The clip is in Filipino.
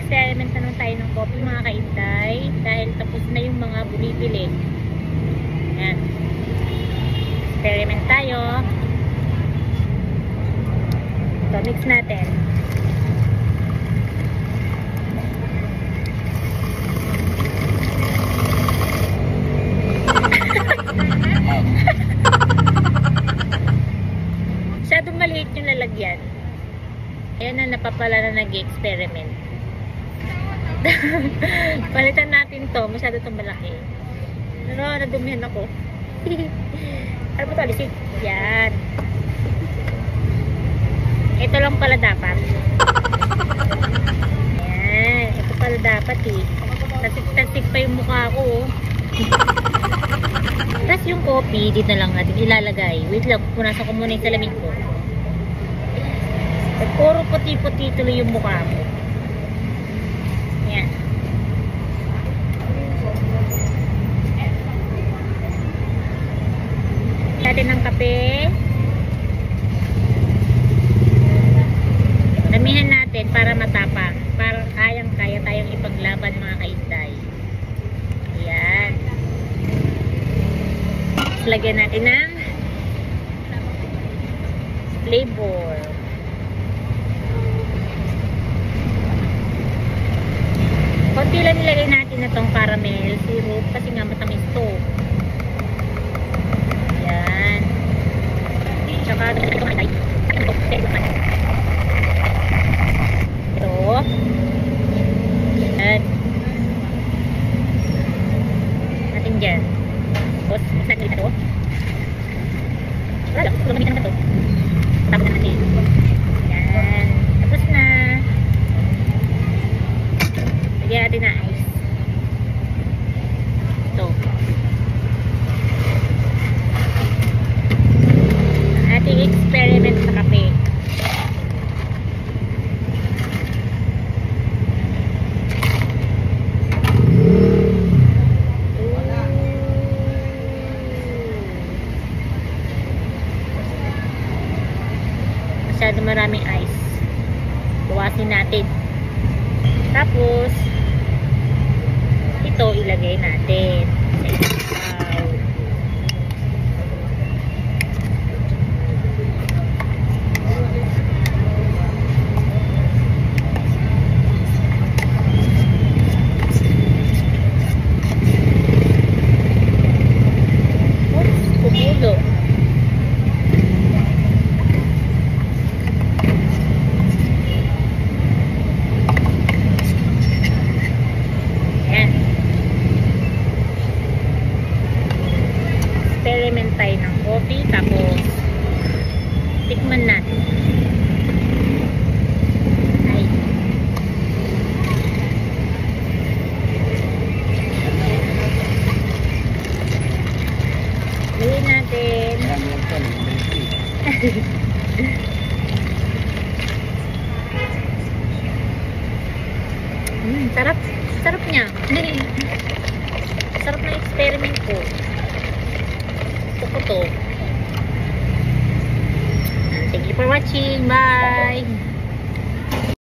mag-experiment na tayo ng coffee mga kaintay dahil tapos na yung mga bumibili. Yan. Experiment tayo. Ito, mix natin. Masyadong maliit yung lalagyan. Ayan na, napapala na nag-experiment. Palitan natin to. Masyado itong malaki. Pero nadumihan ako. Ano ba ito? Alisin. Yan. Ito lang pala dapat. Yan. Ito pala dapat eh. Tasik-tasik pa yung mukha ko. Tapos yung coffee, dito na lang natin ilalagay. Wait lang, punasan ko muna yung salamin ko. Puro puti-puti tuloy yung mukha ko. Yan. Natin ng kape. Damihan natin para matapang. Para kayang-kaya tayong ipaglaban mga kaintay. Ayan. Lagyan natin ng flavor. Konti lang nilagay natin na tong caramel syrup kasi nga matamis to. Yan. Tsaka ito. Yan. Natin dyan. Tapos, natin ito. Wala lang. Lumamitan na ito. Tapos na natin. Yan. Tapos na. Lagyan natin na ice. Ito. Ating experiment sa kape. Masyado maraming ice. Buwasin natin. Tapos, ito ilagay natin sa isang bowl. Oops, kumulo. Experiment tayo ng coffee, tapos tikman natin. Ay. Gawin natin. Sarap. Sarap niya. Sarap na experiment ko. Ito. Thank you for watching. Bye!